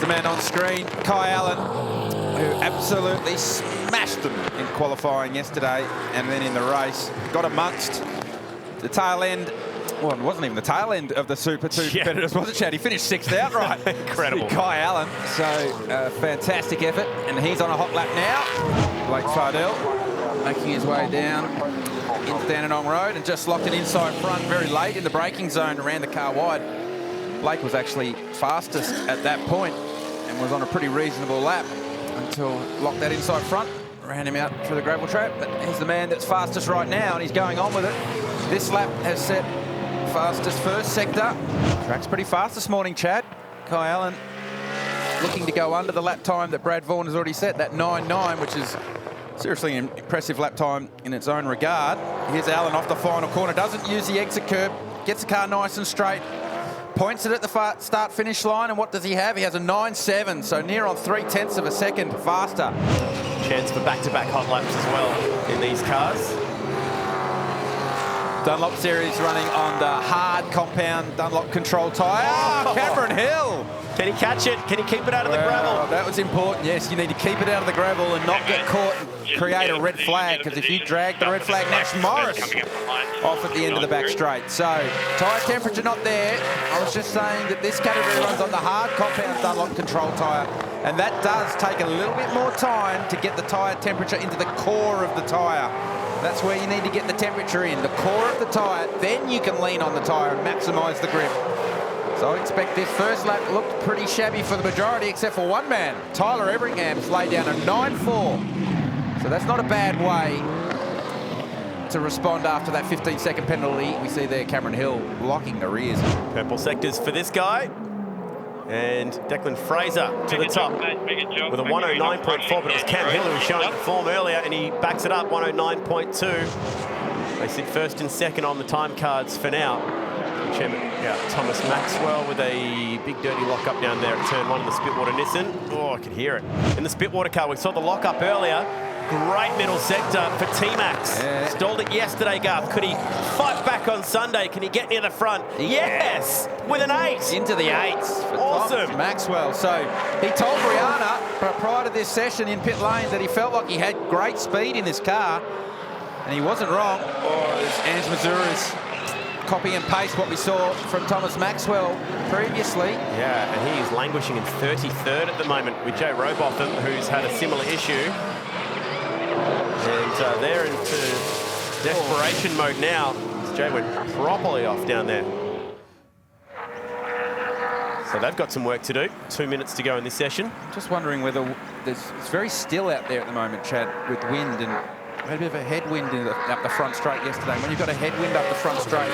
the man on screen, Kai Allen, who absolutely smashed them in qualifying yesterday and then in the race. Got amongst the tail end. Well, it wasn't even the tail end of the Super 2 competitors, was it, Chad? He finished 6th outright. Incredible. Kai Allen. So, fantastic effort. And he's on a hot lap now. Blake Fardell making his way down into Dandenong Road and just locked it inside front very late in the braking zone, ran the car wide. Blake was actually fastest at that point and was on a pretty reasonable lap until locked that inside front, ran him out through the gravel trap. But he's the man that's fastest right now and he's going on with it. This lap has set fastest first sector. Track's pretty fast this morning, Chad. Kai Allen looking to go under the lap time that Brad Vaughan has already set, that 9.9, which is seriously an impressive lap time in its own regard. Here's Allen off the final corner, doesn't use the exit curb, gets the car nice and straight, points it at the start-finish line, and what does he have? He has a 9.7, so near on 0.3 of a second faster. Chance for back-to-back hot laps as well in these cars. Dunlop Series running on the hard compound Dunlop control tyre. Oh, Cameron Hill! Can he catch it? Can he keep it out of the gravel? That was important, yes. You need to keep it out of the gravel and not get caught and create a red flag, because if you drag the red flag, Nash Morris off at the end of the back straight. So, tyre temperature not there. I was just saying that this category runs on the hard compound Dunlop control tyre, and that does take a little bit more time to get the tyre temperature into the core of the tyre. That's where you need to get the temperature in, the core of the tyre, then you can lean on the tyre and maximise the grip. So I expect this first lap looked pretty shabby for the majority, except for one man. Tyler Everingham's laid down a 9.4. So that's not a bad way to respond after that 15-second penalty. We see there Cameron Hill blocking the rears. Purple sectors for this guy. And Declan Fraser to the top with a 109.4, but it was Cam Hill who was showing form earlier, and he backs it up, 109.2. They sit first and second on the time cards for now. Thomas Maxwell with a big dirty lock-up down there at turn 1 in the Spitwater Nissan. Oh, I can hear it. In the Spitwater car, we saw the lock-up earlier. Great middle sector for T-Max. Yeah. Stalled it yesterday, Garth. Could he fight back on Sunday? Can he get near the front? Yes! With an 8. Into the 8s. Awesome. Maxwell. So he told Brianna prior to this session in pit lane that he felt like he had great speed in this car. And he wasn't wrong. Oh, there's Ange Missouri's copy and paste what we saw from Thomas Maxwell previously. Yeah, and he is languishing in 33rd at the moment with Jay Robotham, who's had a similar issue. And they're into desperation mode now. Jay went properly off down there. So they've got some work to do. 2 minutes to go in this session. Just wondering whether it's very still out there at the moment, Chad, with wind, and we had a bit of a headwind up the front straight yesterday. When you've got a headwind up the front straight,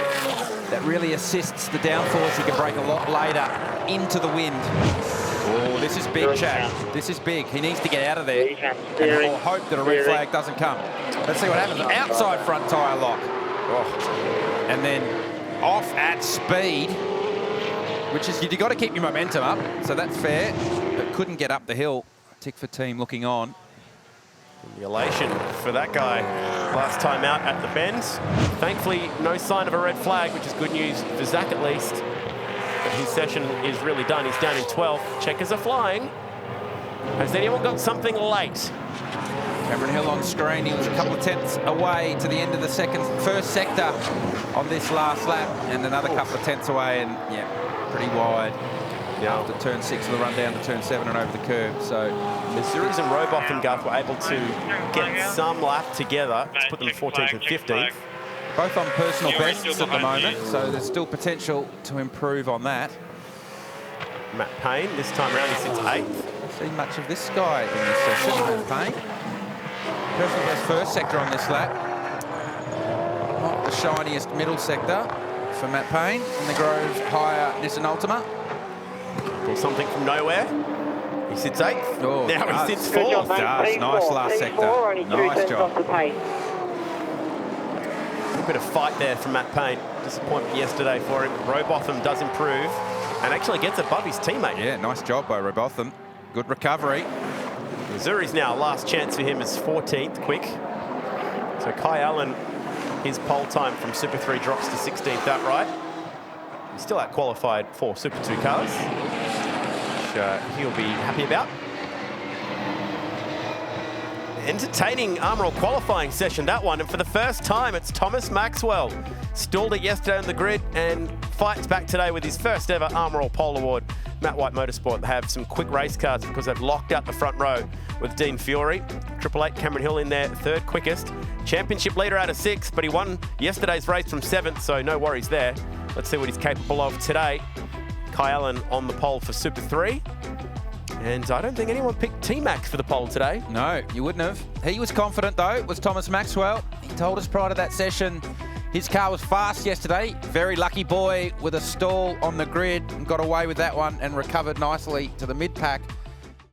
that really assists the downforce. You can brake a lot later into the wind. Oh, this is big, Chad. This is big. He needs to get out of there and hope that a red flag doesn't come. Let's see what happens. Outside front tyre lock. Oh. And then off at speed, which is, you've got to keep your momentum up, so that's fair, but couldn't get up the hill. Tick for team looking on. The elation for that guy last time out at the bend. Thankfully, no sign of a red flag, which is good news for Zach at least. But his session is really done. He's down in 12th. Checkers are flying. Has anyone got something late? Cameron Hill on screen. He was a couple of tenths away to the end of the first sector on this last lap, and another couple of tenths away, and yeah, pretty wide. Yeah, after turn 6 of the run down to turn 7 and over the curb. So Missouri's and Roboth and Garth were able to get some lap together to put them 14th and 15th. Both on personal bests at the moment, so there's still potential to improve on that. Matt Payne, this time around, he sits 8th. Haven't seen much of this guy in this session, Matt Payne. Personal best first sector on this lap. Not the shiniest middle sector for Matt Payne in the Grove Hire Nissan Altima. Pull something from nowhere. He sits 8th. Oh, now he sits 4th. Nice last sector. Nice job. A bit of fight there from Matt Payne. Disappointment yesterday for him. Robotham does improve and actually gets above his teammate. Yeah, nice job by Robotham. Good recovery. Missouri's now last chance for him is 14th, quick. So Kai Allen, his pole time from Super 3 drops to 16th outright. He's still out qualified for Super 2 cars. he'll be happy about. Entertaining Armour All qualifying session, that one. And for the first time, it's Thomas Maxwell. Stalled it yesterday on the grid and fights back today with his first ever Armour All Pole Award. Matt White Motorsport have some quick race cars because they've locked out the front row with Dean Fiore. 888 Cameron Hill in there, third quickest. Championship leader out of 6, but he won yesterday's race from 7th, so no worries there. Let's see what he's capable of today. Kai Allen on the pole for Super 3. And I don't think anyone picked T-Max for the pole today. No, you wouldn't have. He was confident, though, was Thomas Maxwell. He told us prior to that session his car was fast yesterday. Very lucky boy with a stall on the grid and got away with that one and recovered nicely to the mid-pack.